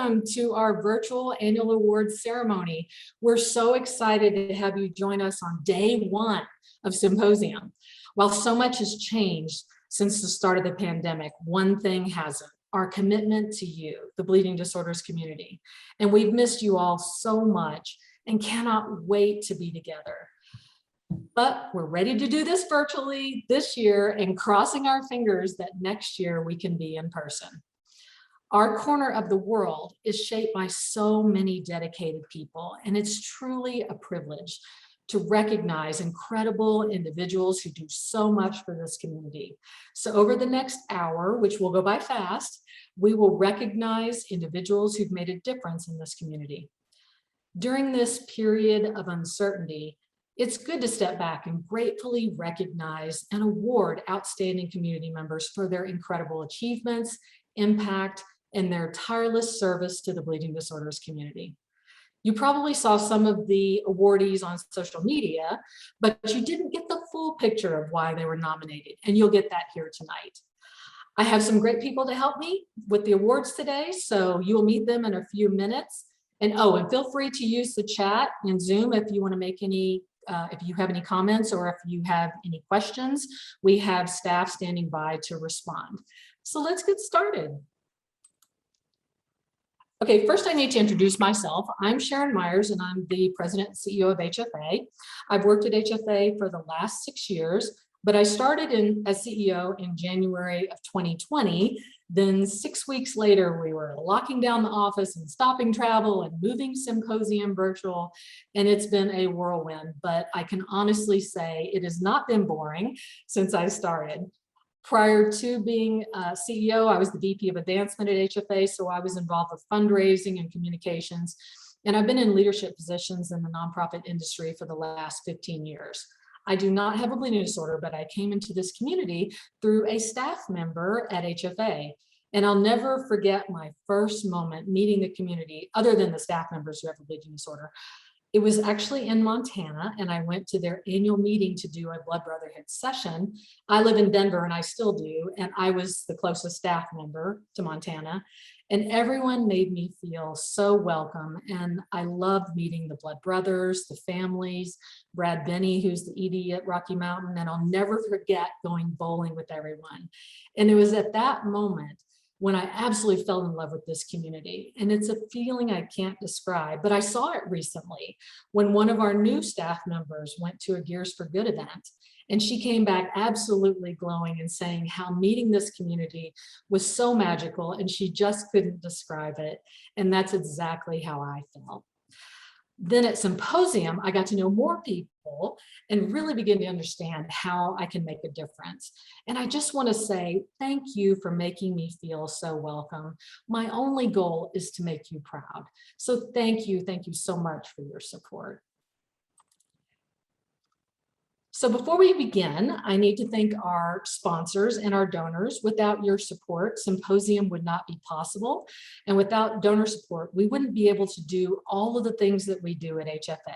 welcome to our virtual annual awards ceremony. We're so excited to have you join us on day one of Symposium. While so much has changed since the start of the pandemic, one thing hasn't: our commitment to you, the bleeding disorders community. And we've missed you all so much and cannot wait to be together. But we're ready to do this virtually this year and crossing our fingers that next year we can be in person. Our corner of the world is shaped by so many dedicated people, and it's truly a privilege to recognize incredible individuals who do so much for this community. So over the next hour, which will go by fast, we will recognize individuals who've made a difference in this community. During this period of uncertainty, it's good to step back and gratefully recognize and award outstanding community members for their incredible achievements, impact, and their tireless service to the bleeding disorders community. You probably saw some of the awardees on social media, but you didn't get the full picture of why they were nominated, and you'll get that here tonight. I have some great people to help me with the awards today, so you'll meet them in a few minutes. And feel free to use the chat in Zoom if you want to make any if you have any comments or if you have any questions. We have staff standing by to respond. So let's get started. Okay, first I need to introduce myself. I'm Sharon Myers and I'm the president and CEO of HFA. I've worked at HFA for the last 6 years, but I started as CEO in January of 2020. Then 6 weeks later, we were locking down the office and stopping travel and moving Symposium virtual. And it's been a whirlwind, but I can honestly say it has not been boring since I started. Prior to being CEO, I was the VP of Advancement at HFA, so I was involved with fundraising and communications. And I've been in leadership positions in the nonprofit industry for the last 15 years. I do not have a bleeding disorder, but I came into this community through a staff member at HFA. And I'll never forget my first moment meeting the community, other than the staff members who have a bleeding disorder. It was actually in Montana, and I went to their annual meeting to do a Blood Brotherhood session. I live in Denver, and I still do, and I was the closest staff member to Montana. And everyone made me feel so welcome. And I loved meeting the Blood Brothers, the families, Brad Benny, who's the ED at Rocky Mountain. And I'll never forget going bowling with everyone. And it was at that moment when I absolutely fell in love with this community. And it's a feeling I can't describe, but I saw it recently when one of our new staff members went to a Gears for Good event. And she came back absolutely glowing and saying how meeting this community was so magical and she just couldn't describe it. And that's exactly how I felt. Then at Symposium, I got to know more people and really begin to understand how I can make a difference. And I just want to say thank you for making me feel so welcome. My only goal is to make you proud. So thank you so much for your support. So before we begin, I need to thank our sponsors and our donors. Without your support, Symposium would not be possible. And without donor support, we wouldn't be able to do all of the things that we do at HFA.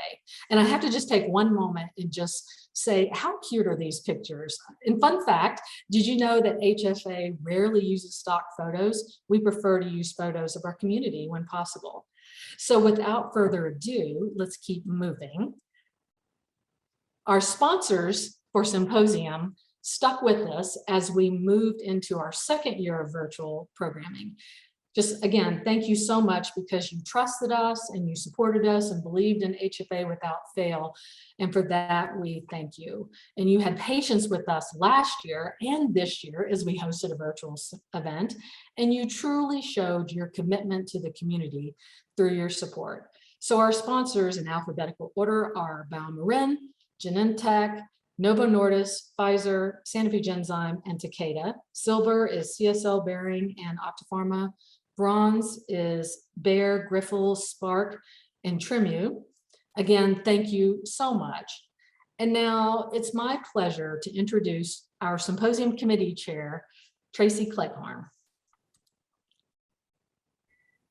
And I have to just take one moment and just say, how cute are these pictures? And fun fact, did you know that HFA rarely uses stock photos? We prefer to use photos of our community when possible. So without further ado, let's keep moving. Our sponsors for Symposium stuck with us as we moved into our second year of virtual programming. Just again, thank you so much because you trusted us and you supported us and believed in HFA without fail. And for that, we thank you. And you had patience with us last year and this year as we hosted a virtual event. And you truly showed your commitment to the community through your support. So our sponsors in alphabetical order are BioMarin, Genentech, Novo Nordisk, Pfizer, Sanofi Genzyme, and Takeda. Silver is CSL Behring and Optipharma. Bronze is Bayer, Grifols, Spark, and Trimu. Again, thank you so much. And now it's my pleasure to introduce our Symposium Committee Chair, Tracy Clayton.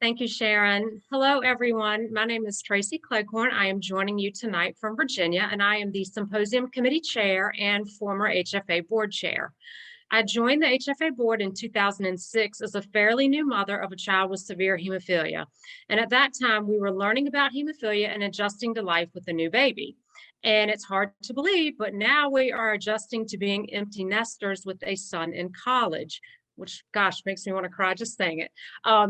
Thank you, Sharon. Hello, everyone. My name is Tracy Clayton. I am joining you tonight from Virginia, and I am the Symposium Committee Chair and former HFA Board Chair. I joined the HFA board in 2006 as a fairly new mother of a child with severe hemophilia. And at that time, we were learning about hemophilia and adjusting to life with a new baby. And it's hard to believe, but now we are adjusting to being empty nesters with a son in college, which, gosh, makes me want to cry just saying it.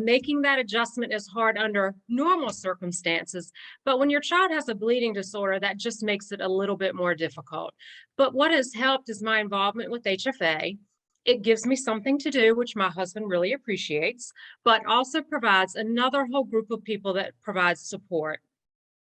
Making that adjustment is hard under normal circumstances, but when your child has a bleeding disorder, that just makes it a little bit more difficult. But what has helped is my involvement with HFA. It gives me something to do, which my husband really appreciates, but also provides another whole group of people that provides support.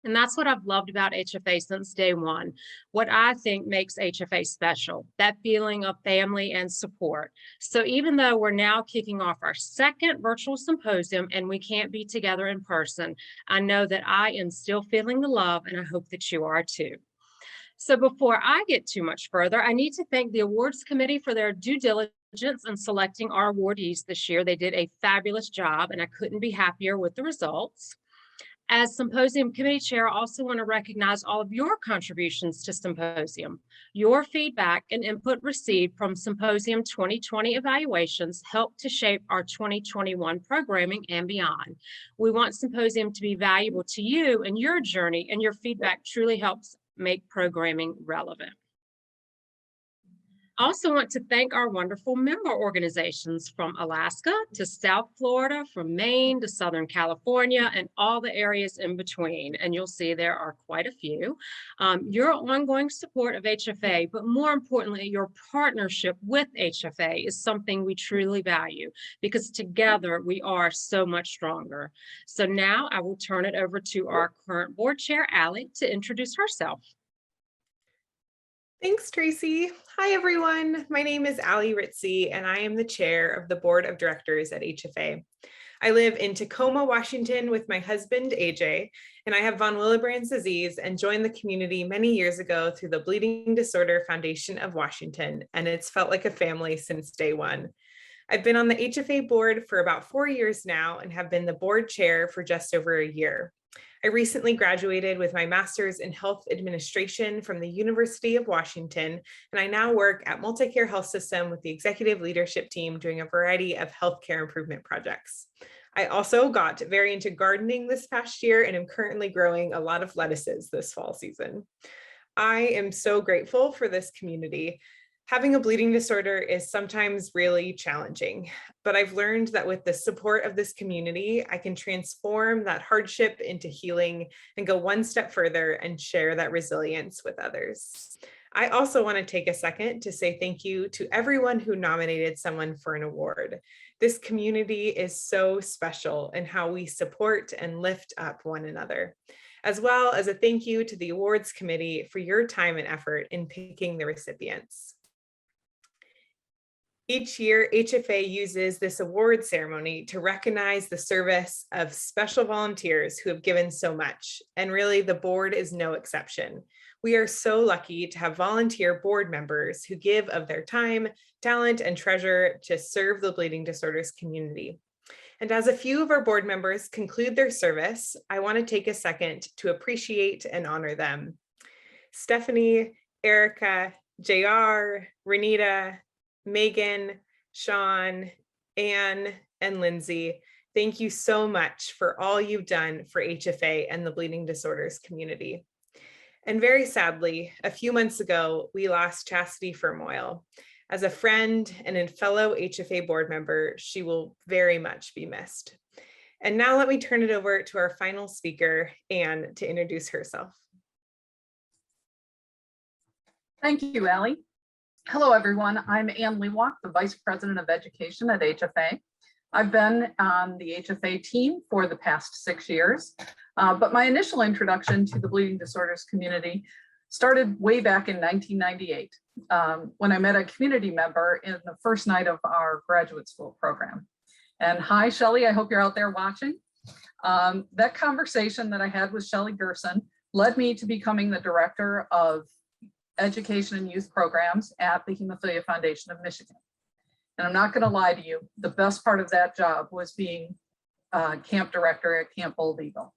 And that's what I've loved about HFA since day one. What I think makes HFA special, that feeling of family and support. So even though we're now kicking off our second virtual symposium and we can't be together in person, I know that I am still feeling the love, and I hope that you are too. So before I get too much further, I need to thank the awards committee for their due diligence in selecting our awardees this year. They did a fabulous job, and I couldn't be happier with the results. As Symposium Committee Chair, I also want to recognize all of your contributions to Symposium. Your feedback and input received from Symposium 2020 evaluations helped to shape our 2021 programming and beyond. We want Symposium to be valuable to you and your journey, and your feedback truly helps make programming relevant. I also want to thank our wonderful member organizations from Alaska to South Florida, from Maine to Southern California, and all the areas in between. And you'll see there are quite a few. Your ongoing support of HFA, but more importantly, your partnership with HFA is something we truly value, because together we are so much stronger. So now I will turn it over to our current board chair, Allie, to introduce herself. Thanks, Tracy. Hi, everyone. My name is Allie Ritzy, and I am the chair of the board of directors at HFA. I live in Tacoma, Washington with my husband, AJ, and I have von Willebrand's disease and joined the community many years ago through the Bleeding Disorder Foundation of Washington, and it's felt like a family since day one. I've been on the HFA board for about 4 years now and have been the board chair for just over a year. I recently graduated with my master's in health administration from the University of Washington, and I now work at Multicare Health System with the executive leadership team doing a variety of healthcare improvement projects. I also got very into gardening this past year and am currently growing a lot of lettuces this fall season. I am so grateful for this community. Having a bleeding disorder is sometimes really challenging, but I've learned that with the support of this community, I can transform that hardship into healing and go one step further and share that resilience with others. I also want to take a second to say thank you to everyone who nominated someone for an award. This community is so special in how we support and lift up one another, as well as a thank you to the awards committee for your time and effort in picking the recipients. Each year, HFA uses this award ceremony to recognize the service of special volunteers who have given so much, and really the board is no exception. We are so lucky to have volunteer board members who give of their time, talent, and treasure to serve the bleeding disorders community. And as a few of our board members conclude their service, I want to take a second to appreciate and honor them. Stephanie, Erica, JR, Renita, Megan, Sean, Anne, and Lindsay, thank you so much for all you've done for HFA and the bleeding disorders community. And very sadly, a few months ago, we lost Chastity Firmoil. As a friend and a fellow HFA board member, she will very much be missed. And now let me turn it over to our final speaker, Anne, to introduce herself. Thank you, Allie. Hello, everyone. I'm Ann Lewalk, the Vice President of Education at HFA. I've been on the HFA team for the past 6 years, but my initial introduction to the bleeding disorders community started way back in 1998 when I met a community member in the first night of our graduate school program. And hi, Shelley, I hope you're out there watching. That conversation that I had with Shelley Gerson led me to becoming the Director of Education and Youth Programs at the Hemophilia Foundation of Michigan. And I'm not going to lie to you, the best part of that job was being camp director at Camp Old Eagle.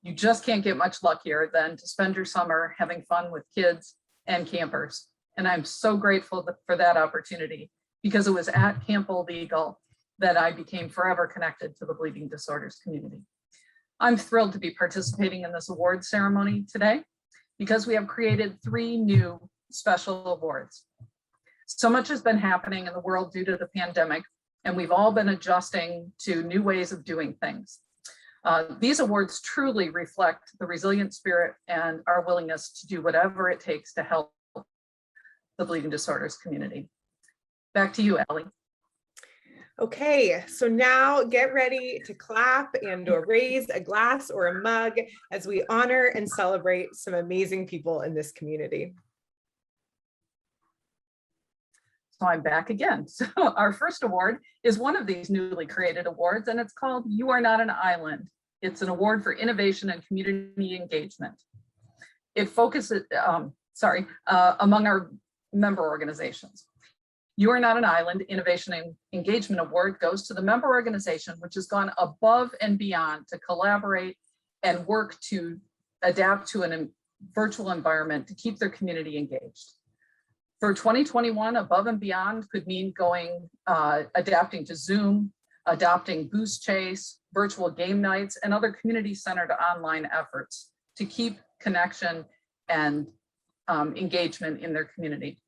You just can't get much luckier than to spend your summer having fun with kids and campers. And I'm so grateful for that opportunity because it was at Camp Old Eagle that I became forever connected to the bleeding disorders community. I'm thrilled to be participating in this award ceremony today because we have created 3 new special awards. So much has been happening in the world due to the pandemic, and we've all been adjusting to new ways of doing things. These awards truly reflect the resilient spirit and our willingness to do whatever it takes to help the bleeding disorders community. Back to you, Allie. Okay, so now get ready to clap and or raise a glass or a mug as we honor and celebrate some amazing people in this community. So I'm back again. So our first award is one of these newly created awards, and it's called You Are Not an Island. It's an award for innovation and community engagement. It focuses, among our member organizations. You Are Not an Island Innovation and Engagement Award goes to the member organization, which has gone above and beyond to collaborate and work to adapt to a virtual environment to keep their community engaged. For 2021, above and beyond could mean adapting to Zoom, adopting Boost Chase, virtual game nights, and other community-centered online efforts to keep connection and engagement in their community.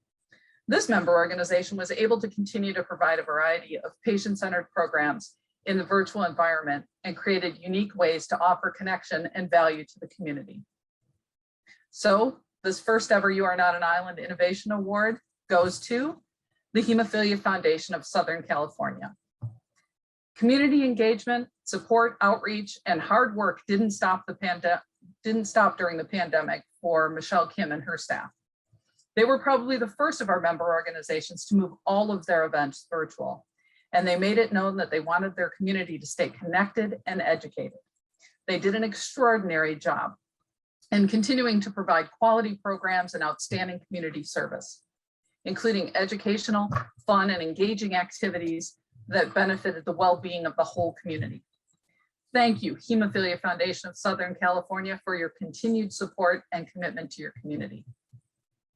This member organization was able to continue to provide a variety of patient-centered programs in the virtual environment and created unique ways to offer connection and value to the community. So this first ever You Are Not an Island Innovation Award goes to the Hemophilia Foundation of Southern California. Community engagement, support, outreach, and hard work didn't stop during the pandemic for Michelle Kim and her staff. They were probably the first of our member organizations to move all of their events virtual, and they made it known that they wanted their community to stay connected and educated. They did an extraordinary job in continuing to provide quality programs and outstanding community service, including educational, fun, and engaging activities that benefited the well-being of the whole community. Thank you, Hemophilia Foundation of Southern California, for your continued support and commitment to your community.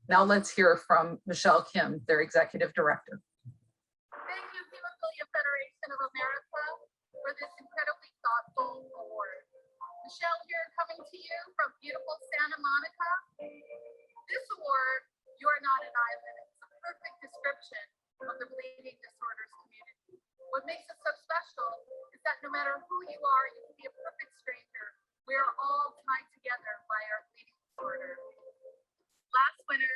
Now let's hear from Michelle Kim, their Executive Director. Thank you, Hemophilia Federation of America, for this incredibly thoughtful award. Michelle here, coming to you from beautiful Santa Monica. This award, You Are Not an Island, is a perfect description of the bleeding disorders community. What makes it so special is that no matter who you are, you can be a perfect stranger. We are all tied together by our bleeding disorder. Last winter,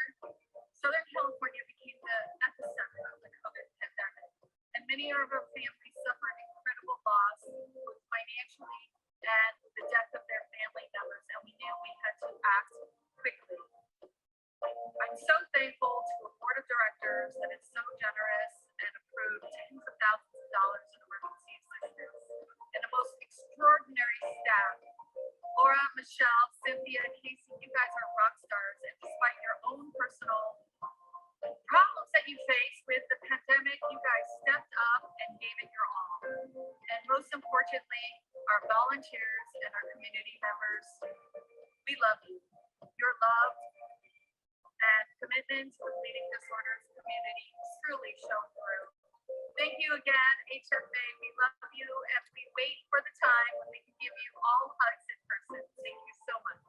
Southern California became the epicenter of the COVID pandemic, and many of our families suffered incredible loss, both financially and the death of their family members, and we knew we had to act quickly. I'm so thankful to a board of directors that is so generous and approved tens of thousands of dollars in emergency assistance, and the most extraordinary staff. Laura, Michelle, Cynthia, Casey, you guys are rock stars, and despite your own personal problems that you face with the pandemic, you guys stepped up and gave it your all. And most importantly, our volunteers and our community members, we love you. Your love and commitment to the bleeding disorders community truly shone through. Thank you again, HFA. We love you, and we wait for the time when we can give you all hugs in person. Thank you so much.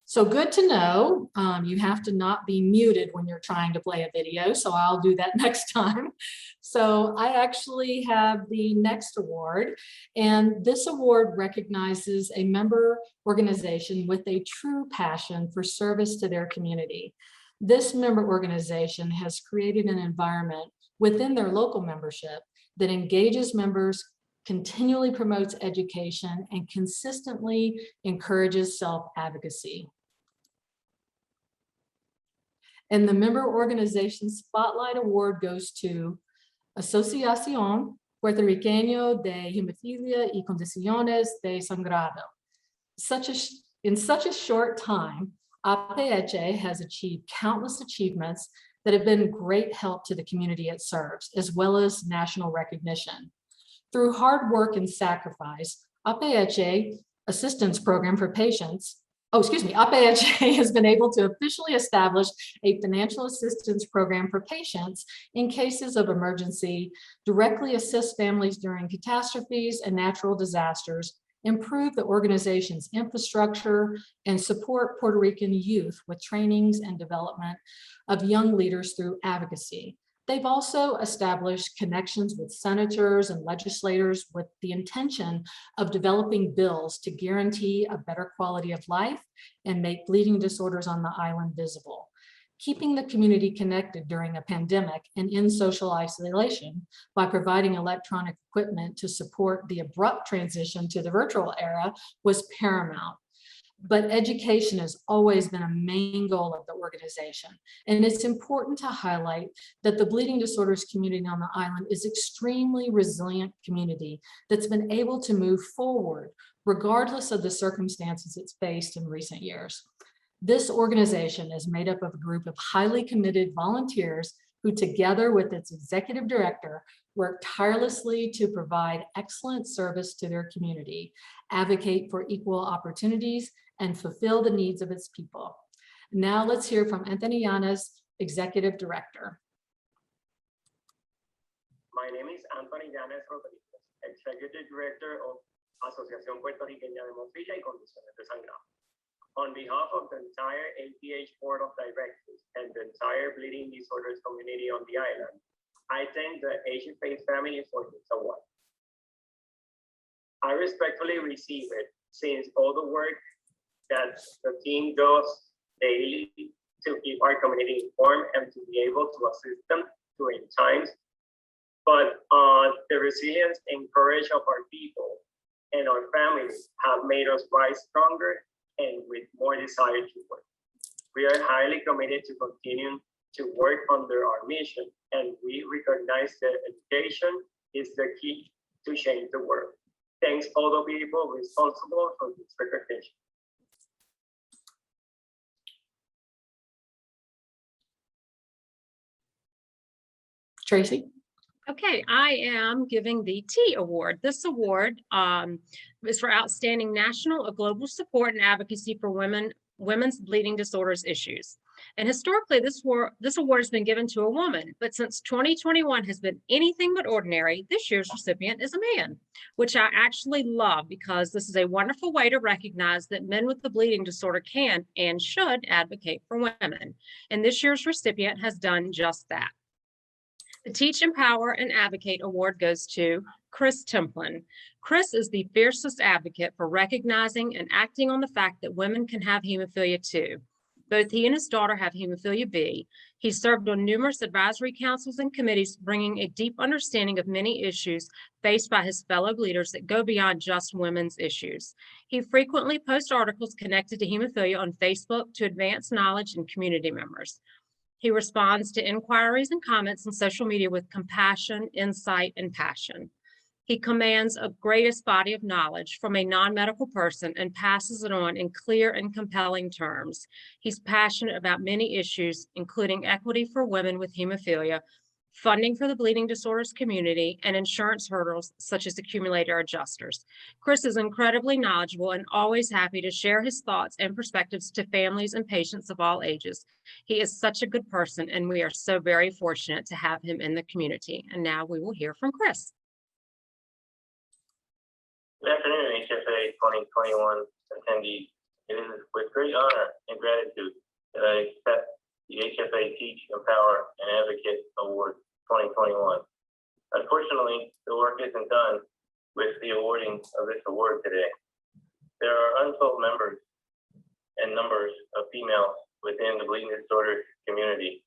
So good to know. You have to not be muted when you're trying to play a video, so I'll do that next time. So I actually have the next award, and this award recognizes a member organization with a true passion for service to their community. This member organization has created an environment within their local membership that engages members, continually promotes education, and consistently encourages self-advocacy. And the member organization Spotlight Award goes to Asociación Puertorriqueño de Hemophilia y Condiciones de Sangrado. In such a short time, APH has achieved countless achievements that have been great help to the community it serves, as well as national recognition. Through hard work and sacrifice, APH Assistance Program for Patients APHA has been able to officially establish a financial assistance program for patients in cases of emergency, directly assist families during catastrophes and natural disasters, improve the organization's infrastructure, and support Puerto Rican youth with trainings and development of young leaders through advocacy. They've also established connections with senators and legislators with the intention of developing bills to guarantee a better quality of life and make bleeding disorders on the island visible. Keeping the community connected during a pandemic and in social isolation by providing electronic equipment to support the abrupt transition to the virtual era was paramount. But education has always been a main goal of the organization. And it's important to highlight that the bleeding disorders community on the island is extremely resilient community that's been able to move forward regardless of the circumstances it's faced in recent years. This organization is made up of a group of highly committed volunteers who, together with its executive director, work tirelessly to provide excellent service to their community, advocate for equal opportunities, and fulfill the needs of its people. Now let's hear from Anthony Llanes, Executive Director. My name is Anthony Llanes Rodriguez, Executive Director of Asociación Puertorriqueña de Hemophilia y Condiciones de Sangrado. On behalf of the entire APH Board of Directors and the entire bleeding disorders community on the island, I thank the HFA family for this award. I respectfully receive it since all the work that the team does daily to keep our community informed and to be able to assist them during times. But the resilience and courage of our people and our families have made us rise stronger and with more desire to work. We are highly committed to continue to work under our mission, and we recognize that education is the key to change the world. Thanks all the people responsible for this recognition. Tracy? Okay, I am giving the T Award. This award is for outstanding national or global support and advocacy for women's bleeding disorders issues. And historically, this award has been given to a woman, but since 2021 has been anything but ordinary, this year's recipient is a man, which I actually love because this is a wonderful way to recognize that men with the bleeding disorder can and should advocate for women. And this year's recipient has done just that. The Teach, Empower, and Advocate Award goes to Chris Templin. Chris is the fiercest advocate for recognizing and acting on the fact that women can have hemophilia too. Both he and his daughter have hemophilia B. He served on numerous advisory councils and committees, bringing a deep understanding of many issues faced by his fellow bleeders that go beyond just women's issues. He frequently posts articles connected to hemophilia on Facebook to advance knowledge in community members. He responds to inquiries and comments on social media with compassion, insight, and passion. He commands a greatest body of knowledge from a non-medical person and passes it on in clear and compelling terms. He's passionate about many issues, including equity for women with hemophilia, funding for the bleeding disorders community, and insurance hurdles such as accumulator adjusters. Chris is incredibly knowledgeable and always happy to share his thoughts and perspectives to families and patients of all ages. He is such a good person, and we are so very fortunate to have him in the community. And now we will hear from Chris. Good afternoon, HFA 2021 attendees. It is with great honor and gratitude that I accept the HFA Teach, Empower, and Advocate Award 2021. Unfortunately, the work isn't done with the awarding of this award today. There are untold members and numbers of females within the bleeding disorders community,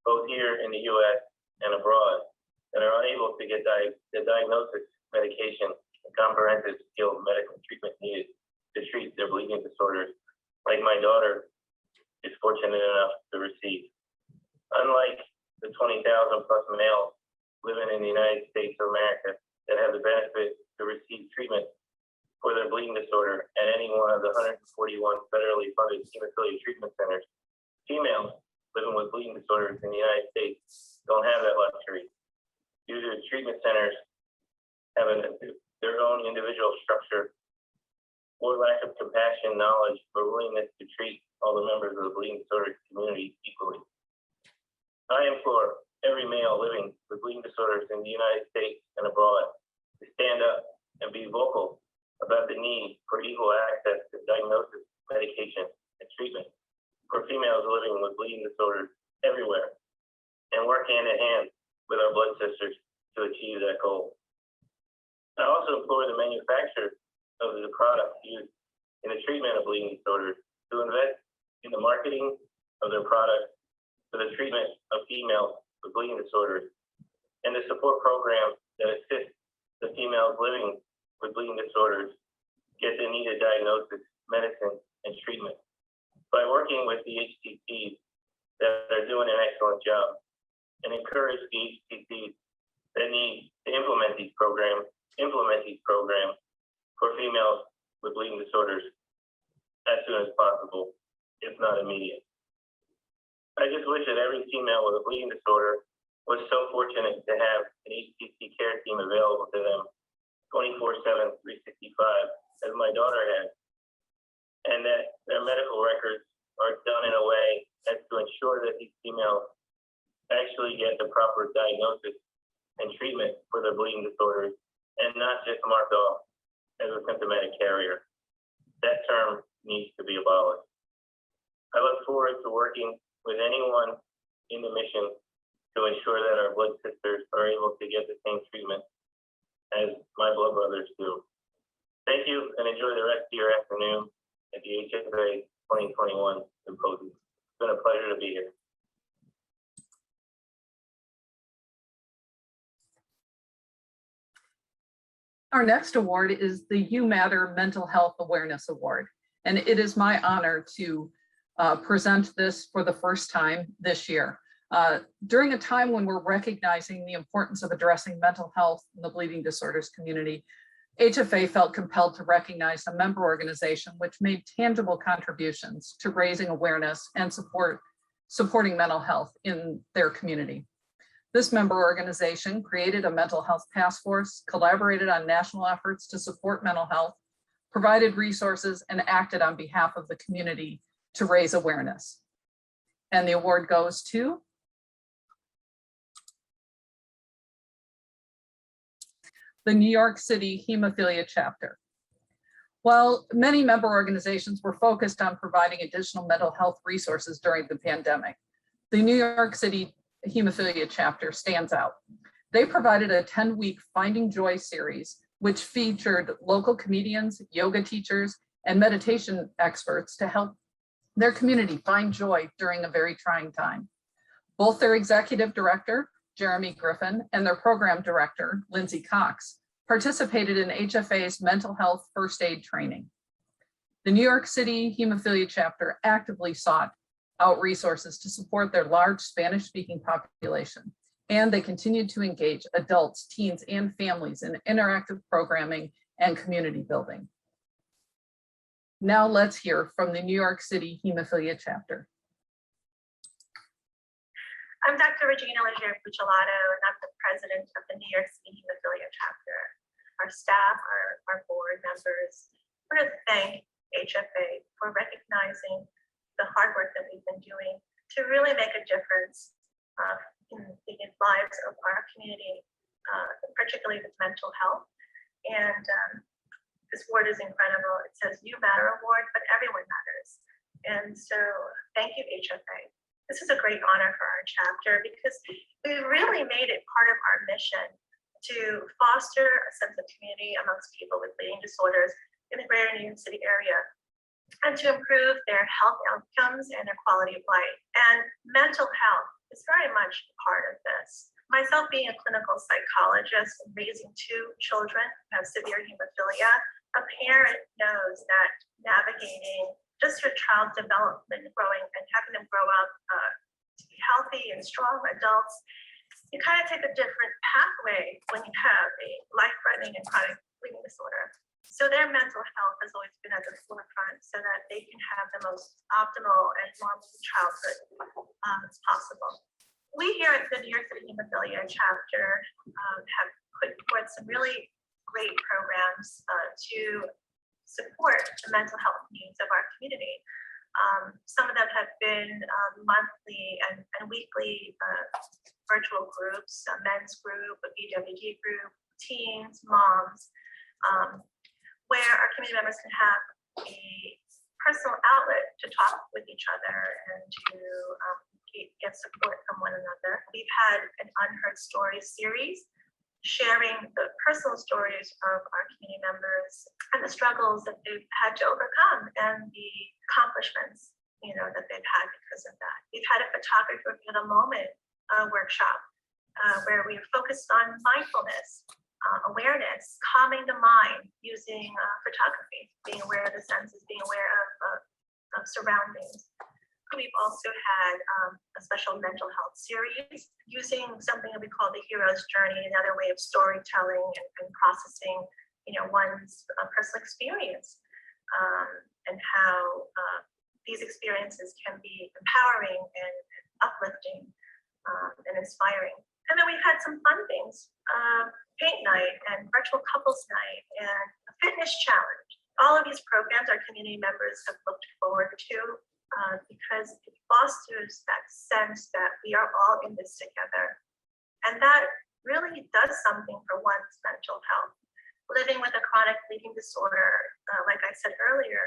both here in the U.S. and abroad, that are unable to get the diagnosis, medication, and comprehensive skilled medical treatment needed to treat their bleeding disorders, like my daughter is fortunate enough to receive. Unlike the 20,000 plus males living in the United States of America that have the benefit to receive treatment for their bleeding disorder at any one of the 141 federally funded hemophilia treatment centers, females living with bleeding disorders in the United States don't have that luxury due to the treatment centers having their own individual structure or lack of compassion, knowledge, or willingness to treat all the members of the bleeding disorder community equally. I implore every male living with bleeding disorders in the United States and abroad to stand up and be vocal about the need for equal access to diagnosis, medication, and treatment for females living with bleeding disorders everywhere, and work hand in hand with our blood sisters to achieve that goal. I also implore the manufacturers of the products used in the treatment of bleeding disorders to invest in the marketing of their products for the treatment of females with bleeding disorders, and to support programs that assist the females living with bleeding disorders get the needed diagnosis, medicine, and treatment. By working with the HCCs that are doing an excellent job, and encourage the HCCs that need to implement these programs for females with bleeding disorders as soon as possible, if not immediate. I just wish that every female with a bleeding disorder was so fortunate to have an HCC care team available to them 24/7, 365, as my daughter had, and that their medical records are done in a way as to ensure that these females actually get the proper diagnosis and treatment for their bleeding disorders, and not just marked off as a symptomatic carrier. That term needs to be abolished. I look forward to working with anyone in the mission to ensure that our blood sisters are able to get the same treatment as my blood brothers do. Thank you, and enjoy the rest of your afternoon at the HFA 2021 Symposium. It's been a pleasure to be here. Our next award is the You Matter Mental Health Awareness Award, and it is my honor to present this for the first time this year. During a time when we're recognizing the importance of addressing mental health in the bleeding disorders community, HFA felt compelled to recognize a member organization which made tangible contributions to raising awareness and supporting mental health in their community. This member organization created a mental health task force, collaborated on national efforts to support mental health, provided resources, and acted on behalf of the community to raise awareness. And the award goes to the New York City Hemophilia chapter. While many member organizations were focused on providing additional mental health resources during the pandemic, the New York City Hemophilia chapter stands out. They provided a 10-week Finding Joy series, which featured local comedians, yoga teachers, and meditation experts to help their community find joy during a very trying time. Both their executive director, Jeremy Griffin, and their program director, Lindsay Cox, participated in HFA's mental health first aid training. The New York City Hemophilia chapter actively sought out resources to support their large Spanish-speaking population, and they continued to engage adults, teens, and families in interactive programming and community building. Now let's hear from the New York City Hemophilia chapter. I'm Dr. Regina Legere-Pucciolato, and I'm the president of the New York City Hemophilia chapter. Our staff, our board members, I want to thank HFA for recognizing the hard work that we've been doing to really make a difference in the lives of our community, particularly with mental health. And this award is incredible. It says You Matter Award, but everyone matters. And so thank you, HFA. This is a great honor for our chapter because we really made it part of our mission to foster a sense of community amongst people with bleeding disorders in the greater New York City area, and to improve their health outcomes and their quality of life. And mental health is very much part of this. Myself being a clinical psychologist and raising 2 children who have severe hemophilia, a parent knows that navigating just your child's development, growing and having them grow up to be healthy and strong adults, you kind of take a different pathway when you have a life-threatening and chronic bleeding disorder. So their mental health has always been at the forefront so that they can have the most optimal and normal childhood as possible. We here at the New York City Hemophilia chapter have put forth some really great programs to support the mental health needs of our community. Some of them have been monthly and weekly virtual groups, a men's group, a BWG group, teens, moms, where our community members can have a personal outlet to talk with each other and to get support from one another. We've had an Unheard Stories series sharing the personal stories of our community members and the struggles that they've had to overcome and the accomplishments, that they've had because of that. We've had a photographer in a moment workshop where we focused on mindfulness, awareness, calming the mind using photography, being aware of the senses, being aware of surroundings. We've also had a special mental health series using something that we call the hero's journey, another way of storytelling and processing, one's personal experience, and how these experiences can be empowering and uplifting and inspiring. And then we've had some fun things, paint night and virtual couples night and a fitness challenge. All of these programs our community members have looked forward to because it fosters that sense that we are all in this together. And that really does something for one's mental health. Living with a chronic bleeding disorder, like I said earlier,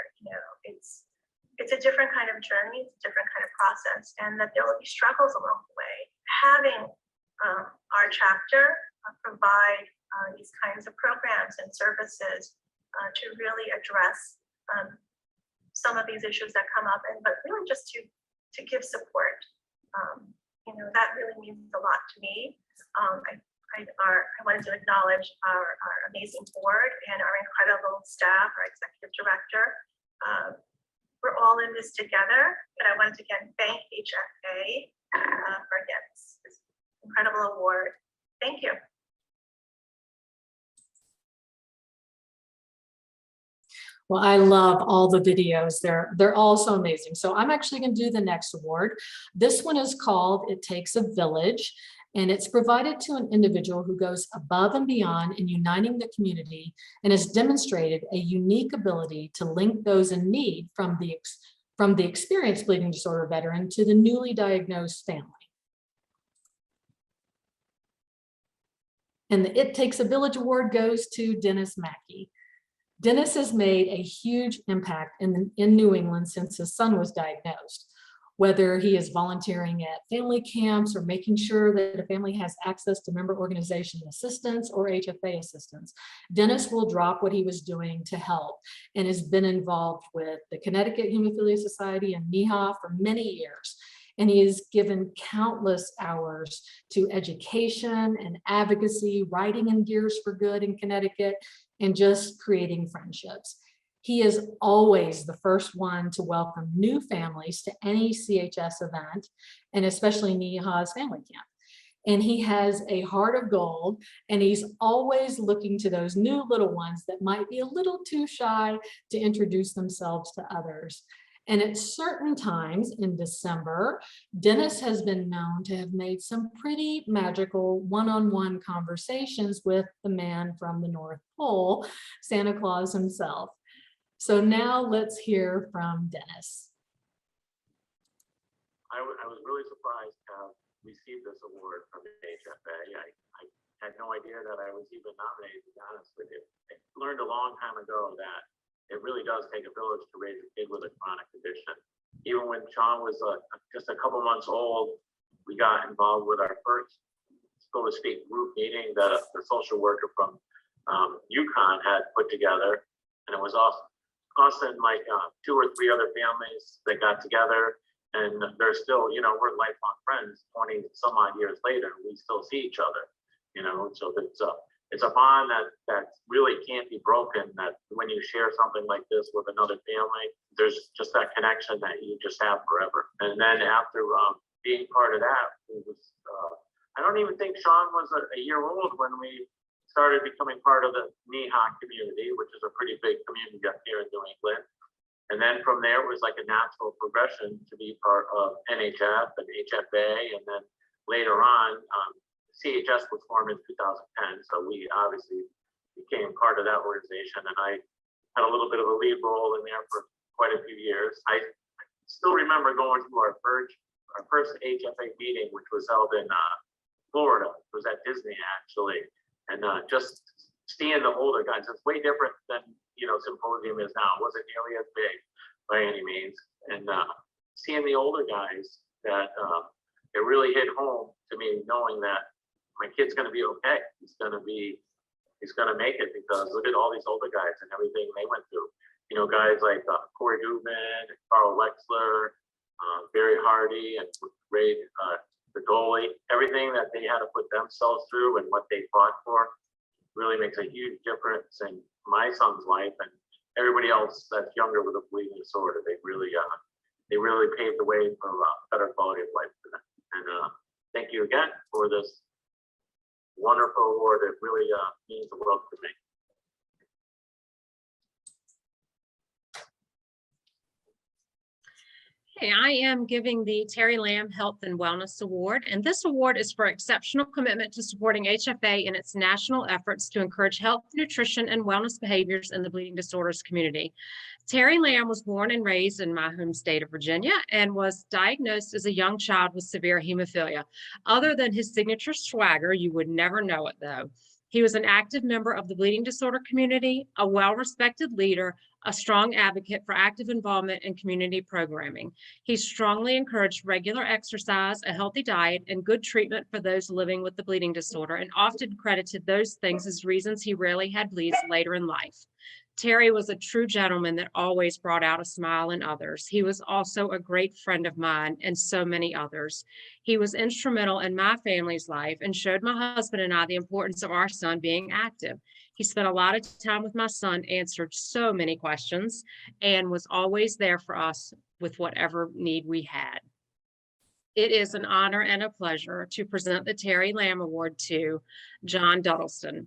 it's a different kind of journey, it's a different kind of process, and that there will be struggles along the way. Having our chapter provide these kinds of programs and services to really address some of these issues that come up, but really just to give support. That really means a lot to me. I wanted to acknowledge our amazing board and our incredible staff, our executive director. We're all in this together, but I wanted to again thank HFA for this incredible award. Thank you. Well, I love all the videos. They're all so amazing. So I'm actually going to do the next award. This one is called It Takes a Village, and it's provided to an individual who goes above and beyond in uniting the community and has demonstrated a unique ability to link those in need from the experienced bleeding disorder veteran to the newly diagnosed family. And the It Takes a Village award goes to Dennis Mackey. Dennis has made a huge impact in New England since his son was diagnosed. Whether he is volunteering at family camps or making sure that a family has access to member organization assistance or HFA assistance, Dennis will drop what he was doing to help and has been involved with the Connecticut Hemophilia Society and NEHA for many years. And he has given countless hours to education and advocacy, writing in Gears for Good in Connecticut, and just creating friendships. He is always the first one to welcome new families to any CHS event, and especially NEHA's family camp. And he has a heart of gold, and he's always looking to those new little ones that might be a little too shy to introduce themselves to others. And at certain times in December, Dennis has been known to have made some pretty magical one-on-one conversations with the man from the North Pole, Santa Claus himself. So now let's hear from Dennis. I was really surprised to have received this award from the HFA. I had no idea that I was even nominated, to be honest with you. I learned a long time ago that it really does take a village to raise a kid with a chronic condition. Even when Sean was just a couple months old, we got involved with our first, so to speak, group meeting that the social worker from UConn had put together. And it was awesome. Us and like 2 or 3 other families that got together, and they're still, we're lifelong friends. 20 some odd years later, we still see each other. So it's a bond that really can't be broken. That when you share something like this with another family, there's just that connection that you just have forever. And then after being part of that, it was I don't even think Sean was a year old when we started becoming part of the NEHA community, which is a pretty big community up here in New England. And then from there, it was like a natural progression to be part of NHF and HFA. And then later on, CHS was formed in 2010. So we obviously became part of that organization. And I had a little bit of a lead role in there for quite a few years. I still remember going to our first HFA meeting, which was held in Florida. It was at Disney actually, and just seeing the older guys, it's way different than Symposium is now. It wasn't nearly as big by any means, and seeing the older guys, that it really hit home to me, knowing that my kid's going to be okay. He's going to make it, because look at all these older guys and everything they went through. Guys like Corey Dubin, Carl Wexler, Barry Hardy, and Ray, the goalie. Everything that they had to put themselves through and what they fought for really makes a huge difference in my son's life and everybody else that's younger with a bleeding disorder. They really paved the way for a better quality of life for them. And thank you again for this wonderful award. It really means the world to me. Okay, I am giving the Terry Lamb Health and Wellness Award, and this award is for exceptional commitment to supporting HFA in its national efforts to encourage health, nutrition, and wellness behaviors in the bleeding disorders community. Terry Lamb was born and raised in my home state of Virginia and was diagnosed as a young child with severe hemophilia. Other than his signature swagger, you would never know it though. He was an active member of the bleeding disorder community, a well-respected leader, a strong advocate for active involvement in community programming. He strongly encouraged regular exercise, a healthy diet, and good treatment for those living with the bleeding disorder, and often credited those things as reasons he rarely had bleeds later in life. Terry was a true gentleman that always brought out a smile in others. He was also a great friend of mine and so many others. He was instrumental in my family's life and showed my husband and I the importance of our son being active. He spent a lot of time with my son, answered so many questions, and was always there for us with whatever need we had. It is an honor and a pleasure to present the Terry Lamb Award to John Duddleston.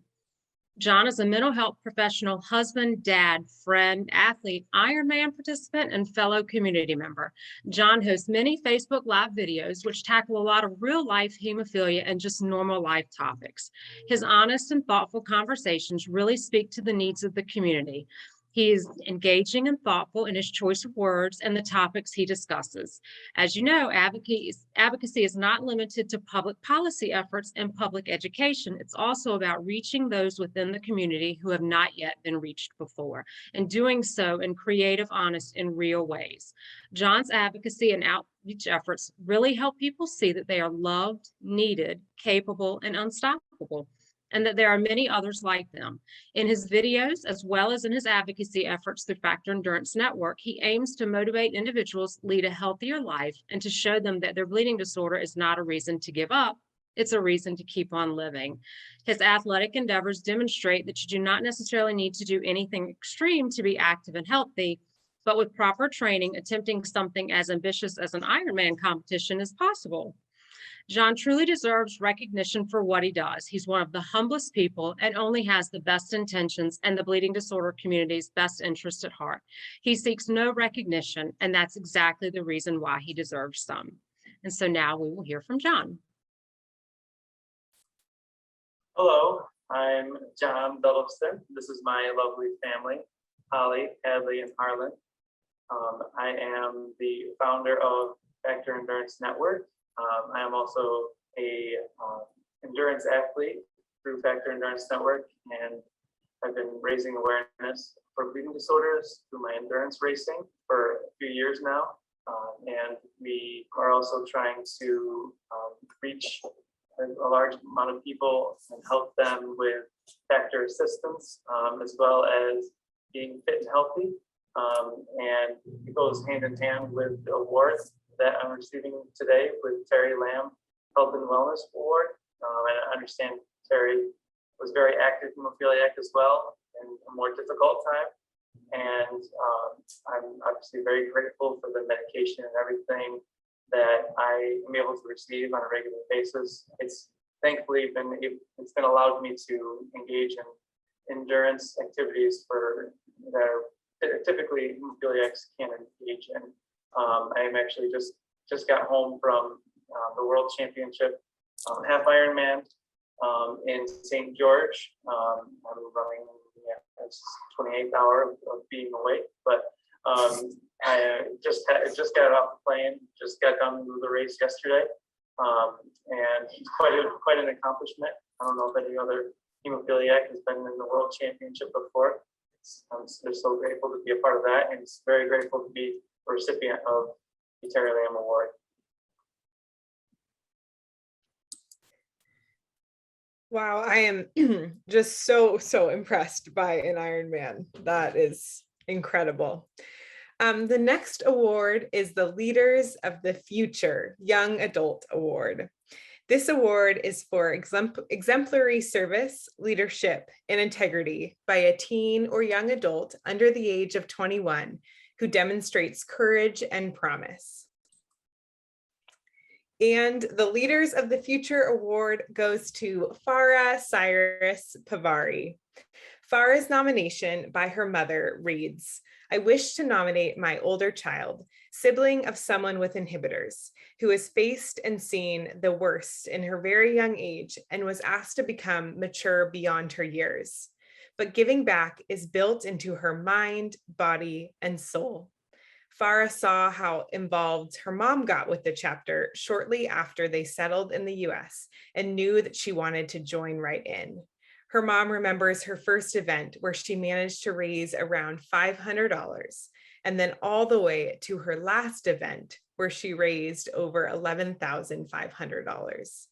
John is a mental health professional, husband, dad, friend, athlete, Ironman participant, and fellow community member. John hosts many Facebook Live videos, which tackle a lot of real life hemophilia and just normal life topics. His honest and thoughtful conversations really speak to the needs of the community. He is engaging and thoughtful in his choice of words and the topics he discusses. As you know, advocacy is not limited to public policy efforts and public education. It's also about reaching those within the community who have not yet been reached before, and doing so in creative, honest, and real ways. John's advocacy and outreach efforts really help people see that they are loved, needed, capable, and unstoppable, and that there are many others like them. In his videos, as well as in his advocacy efforts through Factor Endurance Network, he aims to motivate individuals lead a healthier life and to show them that their bleeding disorder is not a reason to give up, it's a reason to keep on living. His athletic endeavors demonstrate that you do not necessarily need to do anything extreme to be active and healthy, but with proper training, attempting something as ambitious as an Ironman competition is possible. John truly deserves recognition for what he does. He's one of the humblest people and only has the best intentions and the bleeding disorder community's best interest at heart. He seeks no recognition, and that's exactly the reason why he deserves some. And so now we will hear from John. Hello, I'm John Duddleston. This is my lovely family, Holly, Hadley, and Harlan. I am the founder of Factor Endurance Network. I am also a endurance athlete through Factor Endurance Network, and I've been raising awareness for bleeding disorders through my endurance racing for a few years now. And we are also trying to reach a large amount of people and help them with factor assistance, as well as being fit and healthy. And it goes hand in hand with the award that I'm receiving today with Terry Lamb Health and Wellness Award. And I understand Terry was very active hemophiliac as well in a more difficult time. And I'm obviously very grateful for the medication and everything that I am able to receive on a regular basis. It's thankfully it's been allowed me to engage in endurance activities that typically hemophiliacs can't engage in. I am actually just got home from the World Championship half Ironman in St. George. I'm running yeah, it's 28th hour of being awake, but I just got off the plane, just got done with the race yesterday, and it's quite an accomplishment. I don't know if any other hemophiliac has been in the World Championship before. I'm just so grateful to be a part of that, and it's very grateful to be a recipient of the Terry Lamb Award. Wow, I am just so impressed by an Ironman. That is incredible. The next award is the Leaders of the Future Young Adult Award. This award is for exemplary service, leadership, and integrity by a teen or young adult under the age of 21 who demonstrates courage and promise. And the Leaders of the Future Award goes to Farah Cyrus Pavari. Farah's nomination by her mother reads, "I wish to nominate my older child, sibling of someone with inhibitors, who has faced and seen the worst in her very young age and was asked to become mature beyond her years. But giving back is built into her mind, body, and soul." Farah saw how involved her mom got with the chapter shortly after they settled in the US and knew that she wanted to join right in. Her mom remembers her first event where she managed to raise around $500, and then all the way to her last event where she raised over $11,500.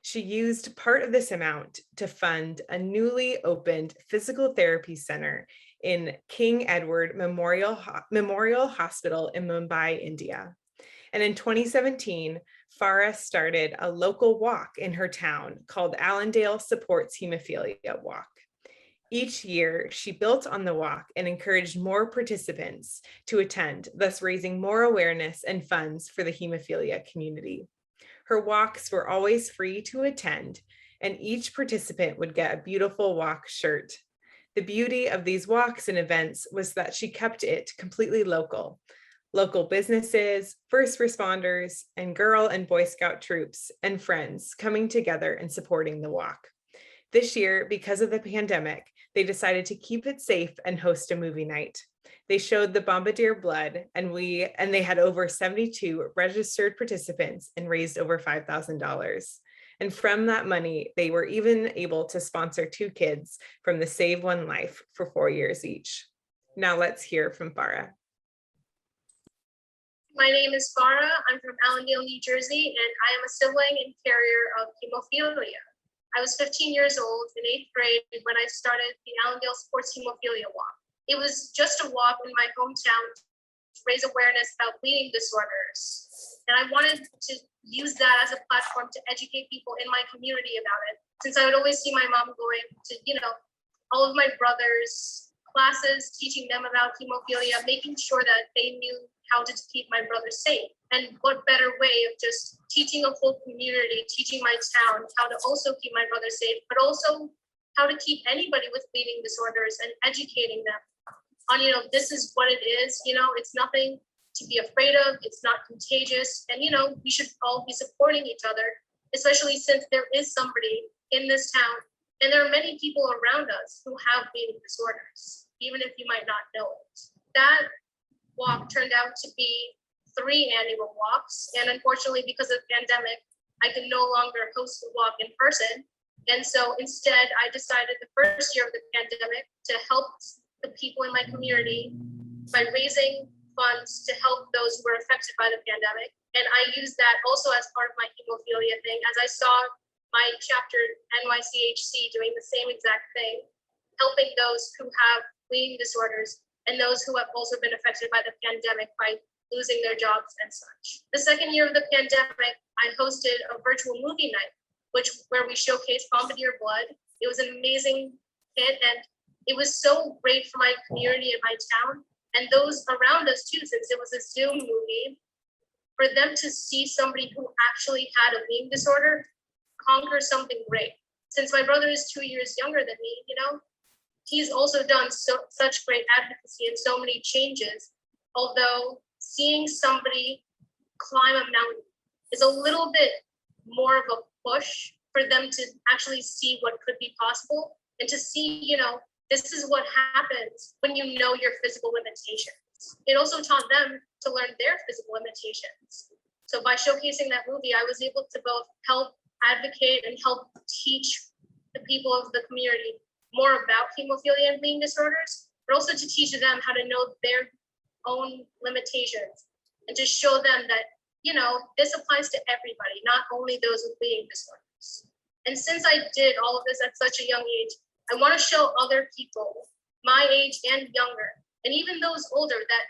She used part of this amount to fund a newly opened physical therapy center in King Edward Memorial Hospital in Mumbai, India. And in 2017, Farah started a local walk in her town called Allendale Supports Hemophilia Walk. Each year, she built on the walk and encouraged more participants to attend, thus raising more awareness and funds for the hemophilia community. Her walks were always free to attend, and each participant would get a beautiful walk shirt. The beauty of these walks and events was that she kept it completely local. Local businesses, first responders, and Girl and Boy Scout troops and friends coming together and supporting the walk. This year, because of the pandemic, they decided to keep it safe and host a movie night. They showed the Bombardier Blood, and they had over 72 registered participants and raised over $5,000. And from that money, they were even able to sponsor 2 kids from the Save One Life for 4 years each. Now let's hear from Farah. My name is Farah. I'm from Allendale, New Jersey, and I am a sibling and carrier of hemophilia. I was 15 years old in 8th grade when I started the Allendale Sports Hemophilia Walk. It was just a walk in my hometown to raise awareness about bleeding disorders. And I wanted to use that as a platform to educate people in my community about it. Since I would always see my mom going to, all of my brothers' classes, teaching them about hemophilia, making sure that they knew how to keep my brothers safe. And what better way of just teaching a whole community, teaching my town how to also keep my brothers safe, but also how to keep anybody with bleeding disorders and educating them on, this is what it is, it's nothing to be afraid of, it's not contagious. And, we should all be supporting each other, especially since there is somebody in this town. And there are many people around us who have bleeding disorders, even if you might not know it. That walk turned out to be 3 annual walks. And unfortunately, because of the pandemic, I could no longer host the walk in person. And so instead, I decided the first year of the pandemic to help the people in my community by raising funds to help those who were affected by the pandemic. And I used that also as part of my hemophilia thing, as I saw my chapter NYCHC doing the same exact thing, helping those who have bleeding disorders and those who have also been affected by the pandemic by losing their jobs and such. The second year of the pandemic, I hosted a virtual movie night, where we showcased Bombardier Blood. It was an amazing hit, and it was so great for my community and my town, and those around us too, since it was a Zoom movie, for them to see somebody who actually had a bleeding disorder conquer something great. Since my brother is 2 years younger than me, he's also done such great advocacy and so many changes. Although seeing somebody climb a mountain is a little bit more of a push for them to actually see what could be possible and to see, this is what happens when you know your physical limitations. It also taught them to learn their physical limitations. So by showcasing that movie, I was able to both help advocate and help teach the people of the community more about hemophilia and bleeding disorders, but also to teach them how to know their own limitations and to show them that, you know, this applies to everybody, not only those with bleeding disorders. And since I did all of this at such a young age, I want to show other people my age and younger, and even those older, that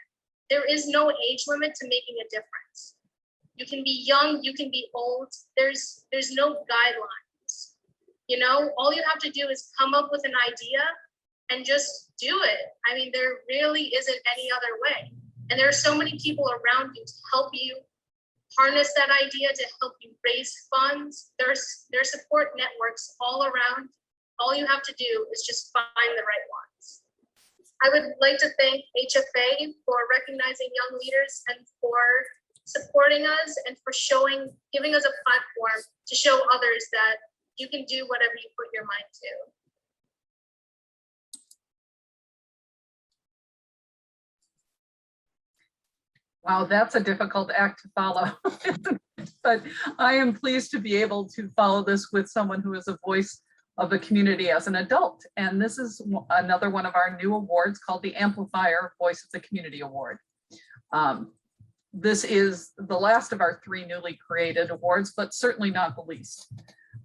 there is no age limit to making a difference. You can be young, you can be old. There's no guidelines. You know, all you have to do is come up with an idea and just do it. I mean, there really isn't any other way. And there are so many people around you to help you harness that idea, to help you raise funds. There's support networks all around. All you have to do is just find the right ones. I would like to thank HFA for recognizing young leaders and for supporting us and for giving us a platform to show others that you can do whatever you put your mind to. Wow, that's a difficult act to follow. But I am pleased to be able to follow this with someone who is a voice of the community as an adult. And this is another one of our new awards called the Amplifier Voice of the Community Award. This is the last of our 3 newly created awards, but certainly not the least.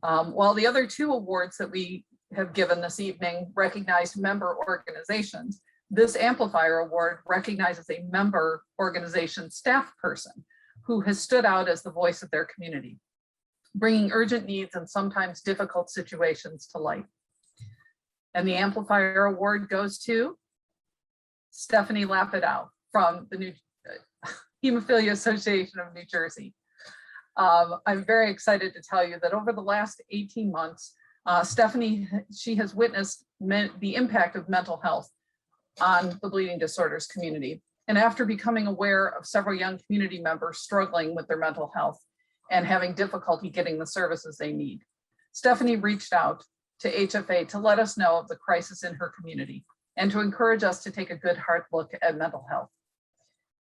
While the other 2 awards that we have given this evening recognize member organizations, this Amplifier Award recognizes a member organization staff person who has stood out as the voice of their community, bringing urgent needs and sometimes difficult situations to light. And the Amplifier Award goes to Stephanie Lapidow from the Hemophilia Association of New Jersey. I'm very excited to tell you that over the last 18 months, Stephanie, she has witnessed the impact of mental health on the bleeding disorders community. And after becoming aware of several young community members struggling with their mental health and having difficulty getting the services they need, Stephanie reached out to HFA to let us know of the crisis in her community and to encourage us to take a good hard look at mental health.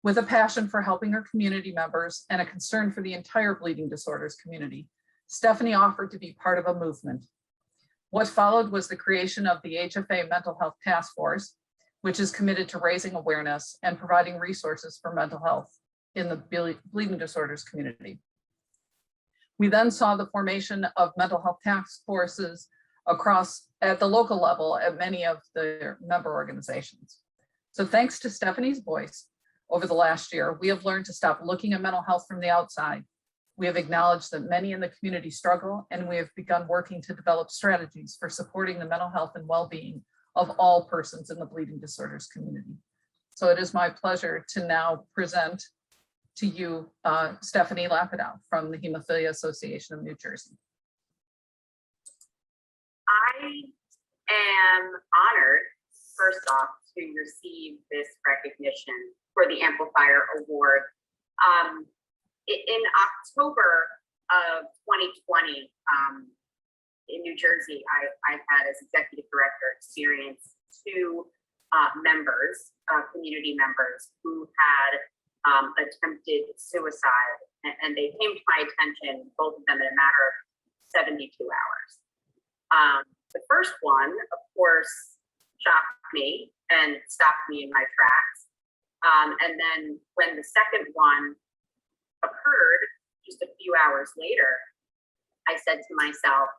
With a passion for helping her community members and a concern for the entire bleeding disorders community, Stephanie offered to be part of a movement. What followed was the creation of the HFA Mental Health Task Force, which is committed to raising awareness and providing resources for mental health in the bleeding disorders community. We then saw the formation of mental health task forces across at the local level at many of the member organizations. So thanks to Stephanie's voice, over the last year, we have learned to stop looking at mental health from the outside. We have acknowledged that many in the community struggle, and we have begun working to develop strategies for supporting the mental health and well-being of all persons in the bleeding disorders community. So it is my pleasure to now present to you Stephanie Lapidow from the Hemophilia Association of New Jersey. I am honored, first off, to receive this recognition for the Amplifier Award. In October of 2020, in New Jersey, I had as executive director experienced 2 members, community members who had attempted suicide, and they came to my attention, both of them in a matter of 72 hours. The first one, of course, shocked me and stopped me in my tracks. And then when the second one occurred, just a few hours later, I said to myself,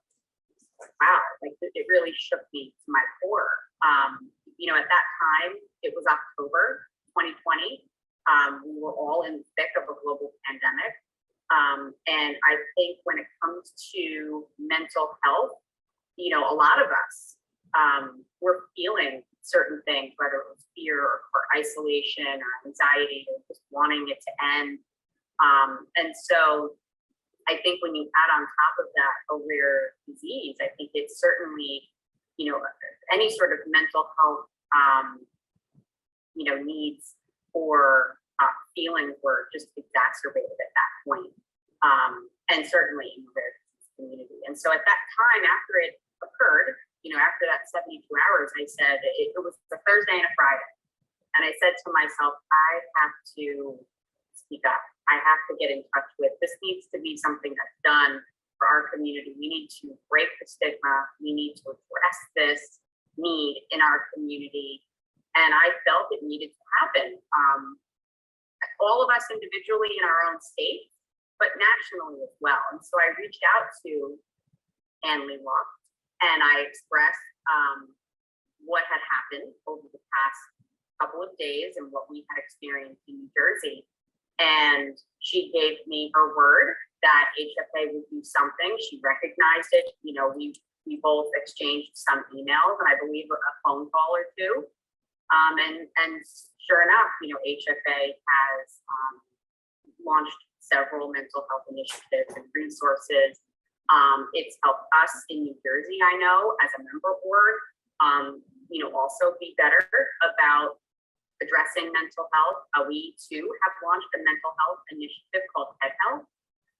wow, like it really shook me to my core. You know, at that time, it was October 2020. We were all in the thick of a global pandemic. And I think when it comes to mental health, you know, a lot of us were feeling certain things, whether it was fear or isolation or anxiety or just wanting it to end. And so I think when you add on top of that a rare disease, I think it's certainly, you know, any sort of mental health, you know, needs or feelings were just exacerbated at that point. And certainly in the rare disease community. And so at that time, after it occurred, after that 72 hours, I said it was a Thursday and a Friday. And I said to myself, I have to speak up. I have to get in touch with, this needs to be something that's done for our community. We need to break the stigma. We need to address this need in our community. And I felt it needed to happen. All of us individually in our own state, but nationally as well. And so I reached out to Annalie Walk and I expressed what had happened over the past couple of days and what we had experienced in New Jersey. And she gave me her word that HFA would do something. She recognized it. We both exchanged some emails and I believe a phone call or two. And sure enough, HFA has launched several mental health initiatives and resources. It's helped us in New Jersey, I know, as a member board, also be better about addressing mental health. We too have launched a mental health initiative called Head Health.